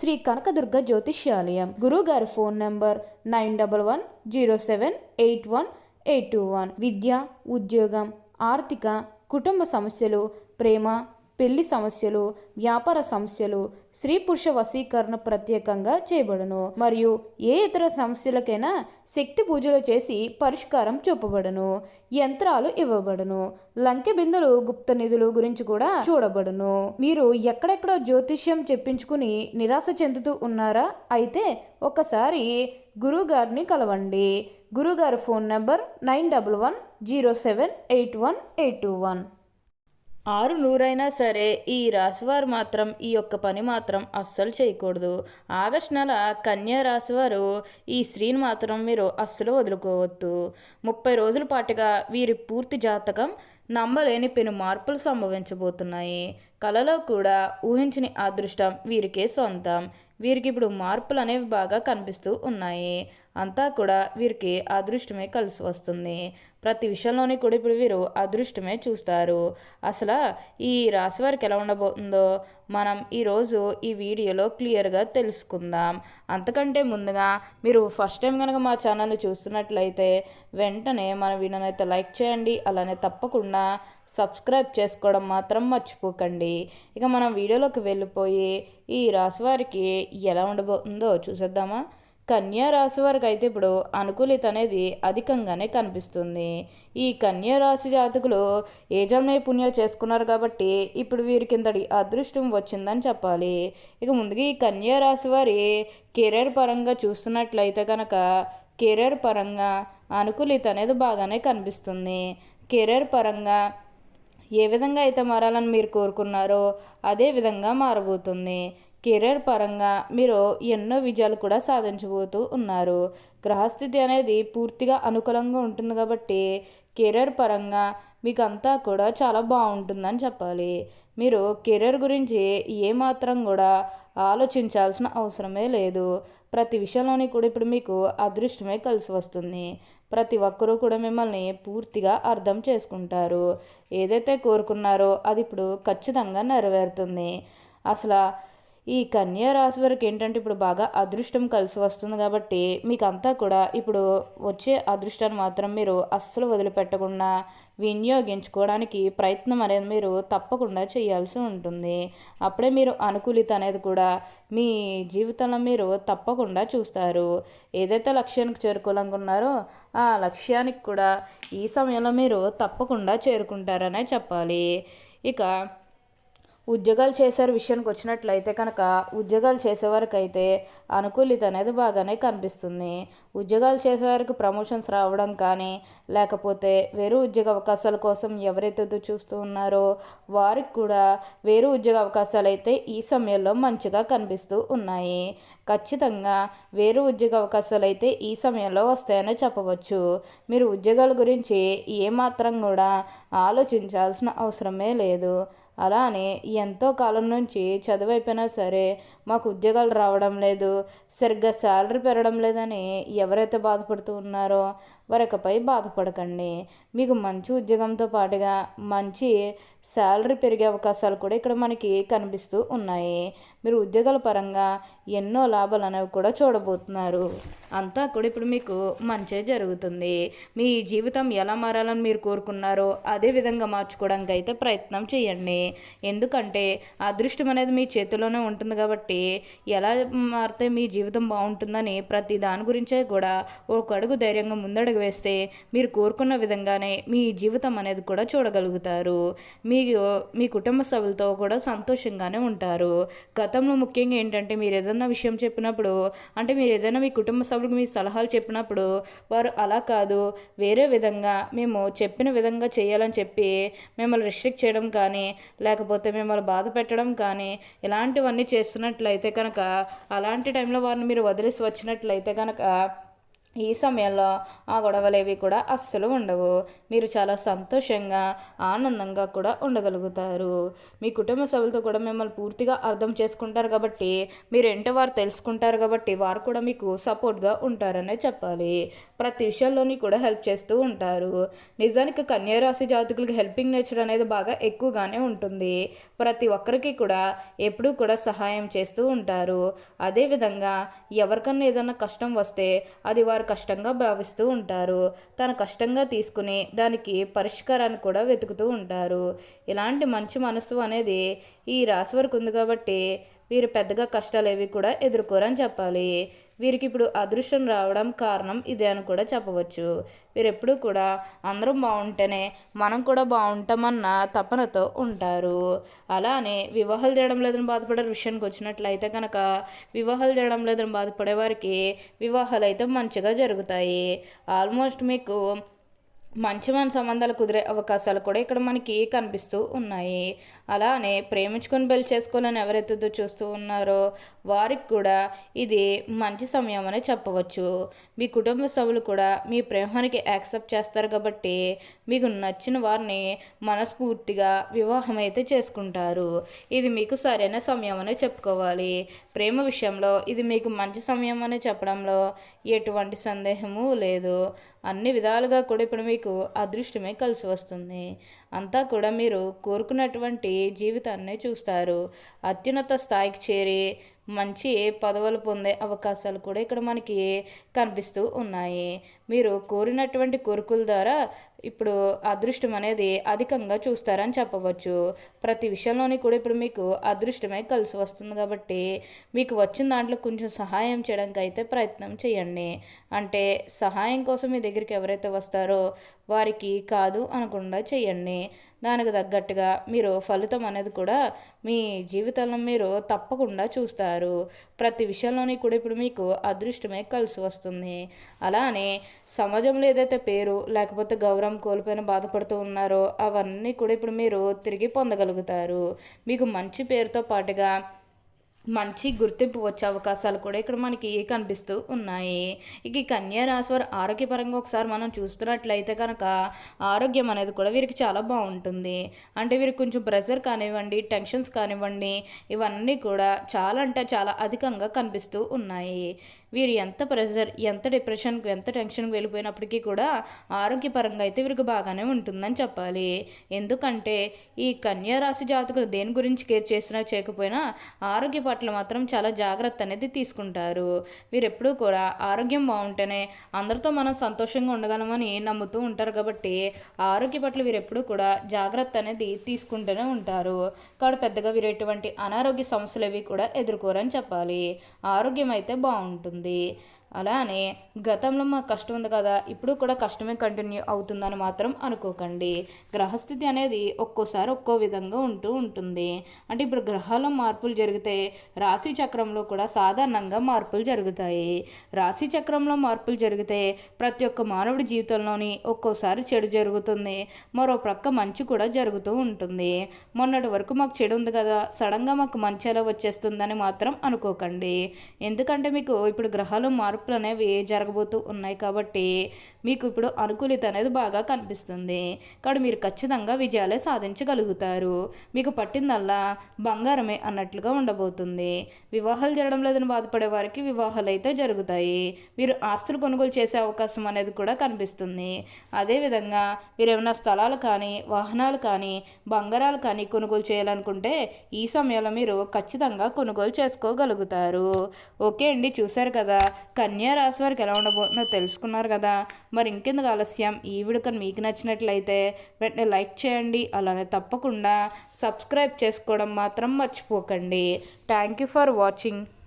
శ్రీ కనకదుర్గ జ్యోతిష్యాలయం. గురువుగారి phone number 9110781821. విద్య, ఉద్యోగం, ఆర్థిక, కుటుంబ సమస్యలు, ప్రేమ, పెళ్లి సమస్యలు, వ్యాపార సమస్యలు, స్త్రీ పురుష వశీకరణ ప్రత్యేకంగా చేయబడును. మరియు ఏ ఇతర సమస్యలకైనా శక్తి పూజలు చేసి పరిష్కారం చూపబడును. యంత్రాలు ఇవ్వబడును. లంకె బిందులు, గుప్త నిధులు గురించి కూడా చూడబడును. మీరు ఎక్కడెక్కడో జ్యోతిష్యం చెప్పించుకుని నిరాశ చెందుతూ ఉన్నారా? అయితే ఒకసారి గురువుగారిని కలవండి. గురువుగారి ఫోన్ నంబర్ 9110781821. 6 సరే ఈ రాశివారు మాత్రం ఈ యొక్క పని మాత్రం అస్సలు చేయకూడదు. ఆగస్టు నెల కన్యా రాశివారు ఈ స్త్రీని మాత్రం మీరు అస్సలు వదులుకోవద్దు. 30 రోజుల పాటుగా వీరి పూర్తి జాతకం నమ్మలేని పెను మార్పులు సంభవించబోతున్నాయి. కలలో కూడా ఊహించని అదృష్టం వీరికే సొంతం. వీరికి ఇప్పుడు మార్పులు అనేవి బాగా కనిపిస్తూ ఉన్నాయి. అంతా కూడా వీరికి అదృష్టమే కలిసి వస్తుంది. ప్రతి విషయంలోని కూడా ఇప్పుడు వీరు అదృష్టమే చూస్తారు. అసలు ఈ రాశి వారికి ఎలా ఉండబోతుందో మనం ఈరోజు ఈ వీడియోలో క్లియర్గా తెలుసుకుందాం. అంతకంటే ముందుగా మీరు ఫస్ట్ టైం కనుక మా ఛానల్ని చూస్తున్నట్లయితే వెంటనే మన వీడియోని అయితే లైక్ చేయండి. అలానే తప్పకుండా సబ్స్క్రైబ్ చేసుకోవడం మాత్రం మర్చిపోకండి. ఇక మనం వీడియోలోకి వెళ్ళిపోయి ఈ రాశి వారికి ఎలా ఉండబోతుందో చూసేద్దామా. కన్యా రాశి వారికి అయితే ఇప్పుడు అనుకూలిత అనేది అధికంగానే కనిపిస్తుంది. ఈ కన్యా రాశి జాతకులు ఏ జన్మ చేసుకున్నారు కాబట్టి ఇప్పుడు వీరికి ఇంతటి అదృష్టం వచ్చిందని చెప్పాలి. ఇక ముందుగా ఈ కన్యా రాశి వారి కెరీర్ పరంగా చూస్తున్నట్లయితే కనుక కెరీర్ పరంగా అనుకూలిత అనేది బాగానే కనిపిస్తుంది. కెరీర్ పరంగా ఏ విధంగా అయితే మారాలని మీరు కోరుకున్నారో అదే విధంగా మారబోతుంది. కెరీర్ పరంగా మీరు ఎన్నో విజయాలు కూడా సాధించబోతూ ఉన్నారు. గ్రహస్థితి అనేది పూర్తిగా అనుకూలంగా ఉంటుంది కాబట్టి కెరీర్ పరంగా మీకు అంతా కూడా చాలా బాగుంటుందని చెప్పాలి. మీరు కెరీర్ గురించి ఏమాత్రం కూడా ఆలోచించాల్సిన అవసరమే లేదు. ప్రతి విషయంలోని కూడా ఇప్పుడు మీకు అదృష్టమే కలిసి వస్తుంది. ప్రతి ఒక్కరూ కూడా మిమ్మల్ని పూర్తిగా అర్థం చేసుకుంటారు. ఏదైతే కోరుకున్నారో అది ఇప్పుడు ఖచ్చితంగా నెరవేరుతుంది. అసలు ఈ కన్యా రాశి వారికి ఏంటంటే ఇప్పుడు బాగా అదృష్టం కలిసి వస్తుంది కాబట్టి మీకు అంతా కూడా ఇప్పుడు వచ్చే అదృష్టాన్ని మాత్రం మీరు అస్సలు వదిలిపెట్టకుండా వినియోగించుకోవడానికి ప్రయత్నం అనేది మీరు తప్పకుండా చేయాల్సి ఉంటుంది. అప్పుడే మీరు అనుకూలిత అనేది కూడా మీ జీవితంలో మీరు తప్పకుండా చూస్తారు. ఏదైతే లక్ష్యానికి చేరుకోవాలనుకున్నారో ఆ లక్ష్యానికి కూడా ఈ సమయంలో మీరు తప్పకుండా చేరుకుంటారనే చెప్పాలి. ఇక ఉద్యోగాలు చేసే విషయానికి వచ్చినట్లయితే కనుక ఉద్యోగాలు చేసేవారికి అయితే అనుకూలిత అనేది బాగానే కనిపిస్తుంది. ఉద్యోగాలు చేసేవారికి ప్రమోషన్స్ రావడం కానీ లేకపోతే వేరే ఉద్యోగ అవకాశాల కోసం ఎవరైతే చూస్తూ ఉన్నారో వారికి కూడా వేరే ఉద్యోగ అవకాశాలు అయితే ఈ సమయంలో మంచిగా కనిపిస్తూ ఉన్నాయి. ఖచ్చితంగా వేరే ఉద్యోగ అవకాశాలు అయితే ఈ సమయంలో వస్తాయనే చెప్పవచ్చు. మీరు ఉద్యోగాల గురించి ఏమాత్రం కూడా ఆలోచించాల్సిన అవసరమే లేదు. అలానే ఎంతో కాలం నుంచి చదువైపోయినా సరే మాకు ఉద్యోగాలు రావడం లేదు, సరిగ్గా శాలరీ పెరగడం లేదని ఎవరైతే బాధపడుతూ ఉన్నారో వారికపై బాధపడకండి. మీకు మంచి ఉద్యోగంతో పాటుగా మంచి శాలరీ పెరిగే అవకాశాలు కూడా ఇక్కడ మనకి కనిపిస్తూ ఉన్నాయి. మీరు ఉద్యోగాల పరంగా ఎన్నో లాభాలు అనేవి కూడా చూడబోతున్నారు. అంతా కూడా ఇప్పుడు మీకు మంచి జరుగుతుంది. మీ జీవితం ఎలా మారాలని మీరు కోరుకున్నారో అదే విధంగా మార్చుకోవడానికి అయితే ప్రయత్నం చేయండి. ఎందుకంటే అదృష్టం అనేది మీ చేతిలోనే ఉంటుంది కాబట్టి ఎలా మారితే మీ జీవితం బాగుంటుందని ప్రతి దాని గురించే కూడా ఒక అడుగు ధైర్యంగా ముందడుగు వేస్తే మీరు కోరుకున్న విధంగానే మీ జీవితం అనేది కూడా చూడగలుగుతారు. మీ కుటుంబ సభ్యులతో కూడా సంతోషంగానే ఉంటారు. గతంలో ముఖ్యంగా ఏంటంటే మీరు ఏదైనా విషయం చెప్పినప్పుడు అంటే మీరు ఏదైనా మీ కుటుంబ సభ్యులకు మీ సలహాలు చెప్పినప్పుడు వారు అలా కాదు వేరే విధంగా మేము చెప్పిన విధంగా చేయాలని చెప్పి మిమ్మల్ని రిస్ట్రిక్ట్ చేయడం కానీ లేకపోతే మిమ్మల్ని బాధ పెట్టడం కానీ ఇలాంటివన్నీ చేస్తున్నట్లయితే కనుక అలాంటి టైంలో వారిని మీరు వదిలేసి వచ్చినట్లయితే కనుక ఈ సమయంలో ఆ గొడవలేవి కూడా అస్సలు ఉండవు. మీరు చాలా సంతోషంగా, ఆనందంగా కూడా ఉండగలుగుతారు. మీ కుటుంబ సభ్యులతో కూడా మిమ్మల్ని పూర్తిగా అర్థం చేసుకుంటారు కాబట్టి, మీరేంటో వారు తెలుసుకుంటారు కాబట్టి, వారు కూడా మీకు సపోర్ట్‌గా ఉంటారనే చెప్పాలి. ప్రతి విషయంలోని కూడా హెల్ప్ చేస్తూ ఉంటారు. నిజానికి కన్యా రాశి జాతకులకి హెల్పింగ్ నేచర్ అనేది బాగా ఎక్కువగానే ఉంటుంది. ప్రతి ఒక్కరికి కూడా ఎప్పుడూ కూడా సహాయం చేస్తూ ఉంటారు. అదేవిధంగా ఎవరికన్నా ఏదన్నా కష్టం వస్తే అది వారు కష్టంగా భావిస్తూ ఉంటారు. తన కష్టంగా తీసుకుని దానికి పరిష్కారాన్ని కూడా వెతుకుతూ ఉంటారు. ఇలాంటి మంచి మనసు అనేది ఈ రాశి వారికి ఉంది కాబట్టి వీరు పెద్దగా కష్టాలేవి కూడా ఎదుర్కోరని చెప్పాలి. వీరికి ఇప్పుడు అదృష్టం రావడం కారణం ఇదే అని కూడా చెప్పవచ్చు. వీరెప్పుడూ కూడా అందరం బాగుంటేనే మనం కూడా బాగుంటామన్న తపనతో ఉంటారు. అలానే వివాహాలు చేయడం లేదని బాధపడే విషయానికి వచ్చినట్లయితే కనుక వివాహాలు చేయడం లేదని బాధపడే వారికి వివాహాలు అయితే మంచిగా జరుగుతాయి. ఆల్మోస్ట్ మీకు మంచి సంబంధాలు కుదిరే అవకాశాలు కూడా ఇక్కడ మనకి కనిపిస్తూ ఉన్నాయి. అలానే ప్రేమించుకొని పెళ్లి చేసుకోవాలని ఎవరైతే చూస్తూ ఉన్నారో వారికి కూడా ఇది మంచి సమయం అని చెప్పవచ్చు. మీ కుటుంబ సభ్యులు కూడా మీ ప్రేమానికి యాక్సెప్ట్ చేస్తారు కాబట్టి మీకు నచ్చిన వారిని మనస్ఫూర్తిగా వివాహం అయితే చేసుకుంటారు. ఇది మీకు సరైన సమయం అనే చెప్పుకోవాలి. ప్రేమ విషయంలో ఇది మీకు మంచి సమయం అని చెప్పడంలో ఎటువంటి సందేహము లేదు. అన్ని విధాలుగా కూడా ఇప్పుడు మీకు అదృష్టమే కలిసి వస్తుంది. అంతా కూడా మీరు కోరుకున్నటువంటి జీవితాన్ని చూస్తారు. అత్యున్నత స్థాయికి చేరి మంచి పదవులు పొందే అవకాశాలు కూడా ఇక్కడ మనకి కనిపిస్తూ ఉన్నాయి. మీరు కోరినటువంటి కోరికల ద్వారా ఇప్పుడు అదృష్టం అనేది అధికంగా చూస్తారని చెప్పవచ్చు. ప్రతి విషయంలోని కూడా ఇప్పుడు మీకు అదృష్టమే కలిసి వస్తుంది కాబట్టి మీకు వచ్చిన దాంట్లో కొంచెం సహాయం చేయడానికి అయితే ప్రయత్నం చేయండి. అంటే సహాయం కోసం మీ దగ్గరికి ఎవరైతే వస్తారో వారికి కాదు అనకుండా చేయండి. దానికి తగ్గట్టుగా మీరు ఫలితం అనేది కూడా మీ జీవితంలో మీరు తప్పకుండా చూస్తారు. ప్రతి విషయంలోని కూడా ఇప్పుడు మీకు అదృష్టమే కలిసి వస్తుంది. అలానే సమాజంలో ఏదైతే పేరు లేకపోతే గౌరవం కోల్పోయిన బాధపడుతూ ఉన్నారో అవన్నీ కూడా ఇప్పుడు మీరు తిరిగి పొందగలుగుతారు. మీకు మంచి పేరుతో పాటుగా మంచి గుర్తింపు వచ్చే అవకాశాలు కూడా ఇక్కడ మనకి కనిపిస్తూ ఉన్నాయి. ఇక ఈ కన్యా రాశి వారు ఆరోగ్యపరంగా ఒకసారి మనం చూస్తున్నట్లయితే కనుక ఆరోగ్యం అనేది కూడా వీరికి చాలా బాగుంటుంది. అంటే వీరికి కొంచెం ప్రెషర్ కానివ్వండి, టెన్షన్స్ కానివ్వండి, ఇవన్నీ కూడా చాలా అంటే చాలా అధికంగా కనిపిస్తూ ఉన్నాయి. వీరు ఎంత ప్రెషర్, ఎంత డిప్రెషన్కి, ఎంత టెన్షన్కి వెళ్ళిపోయినప్పటికీ కూడా ఆరోగ్యపరంగా అయితే వీరికి బాగానే ఉంటుందని చెప్పాలి. ఎందుకంటే ఈ కన్యా రాశి జాతకులు దేని గురించి కేర్ చేసినా చేయకపోయినా ఆరోగ్య పట్ల మాత్రం చాలా జాగ్రత్త అనేది తీసుకుంటారు. వీరు ఎప్పుడూ కూడా ఆరోగ్యం బాగుంటేనే అందరితో మనం సంతోషంగా ఉండగలమని నమ్ముతూ ఉంటారు కాబట్టి ఆరోగ్య పట్ల వీరు ఎప్పుడూ కూడా జాగ్రత్త అనేది తీసుకుంటూనే ఉంటారు. కాబట్టి పెద్దగా వీరు ఎటువంటి అనారోగ్య సమస్యలు అవి కూడా ఎదుర్కోరని చెప్పాలి. ఆరోగ్యం అయితే బాగుంటుంది. అలానే గతంలో మాకు కష్టం ఉంది కదా, ఇప్పుడు కూడా కష్టమే కంటిన్యూ అవుతుందని మాత్రం అనుకోకండి. గ్రహస్థితి అనేది ఒక్కోసారి ఒక్కో విధంగా ఉంటూ ఉంటుంది. అంటే ఇప్పుడు గ్రహాల మార్పులు జరిగితే రాశి చక్రంలో కూడా సాధారణంగా మార్పులు జరుగుతాయి. రాశి చక్రంలో మార్పులు జరిగితే ప్రతి ఒక్క మానవుడి జీవితంలోని ఒక్కోసారి చెడు జరుగుతుంది, మరో ప్రక్క మంచి కూడా జరుగుతూ ఉంటుంది. మొన్నటి వరకు మాకు చెడు ఉంది కదా, సడన్గా మాకు మంచి ఎలా వచ్చేస్తుందని మాత్రం అనుకోకండి. ఎందుకంటే మీకు ఇప్పుడు గ్రహాలు మార్పులు అనేవి జరగబోతూ ఉన్నాయి కాబట్టి మీకు ఇప్పుడు అనుకూలిత అనేది బాగా కనిపిస్తుంది. కాబట్టి మీరు ఖచ్చితంగా విజయాలే సాధించగలుగుతారు. మీకు పట్టిందల్లా బంగారమే అన్నట్లుగా ఉండబోతుంది. వివాహాలు జరగడం లేదని బాధపడే వారికి వివాహాలు అయితే జరుగుతాయి. మీరు ఆస్తులు కొనుగోలు చేసే అవకాశం అనేది కూడా కనిపిస్తుంది. అదేవిధంగా మీరు ఏమైనా స్థలాలు కానీ, వాహనాలు కానీ, బంగారాలు కానీ కొనుగోలు చేయాలనుకుంటే ఈ సమయంలో మీరు ఖచ్చితంగా కొనుగోలు చేసుకోగలుగుతారు. ఓకే అండి, చూశారు కదా కన్యా రాశి వారికి ఎలా ఉండబోతుందో తెలుసుకున్నారు కదా. మరి ఇంకెందుకు ఆలస్యం, ఈ వీడియో కానీ మీకు నచ్చినట్లయితే వెంటనే లైక్ చేయండి. అలానే తప్పకుండా సబ్స్క్రైబ్ చేసుకోవడం మాత్రం మర్చిపోకండి. Thank you for watching.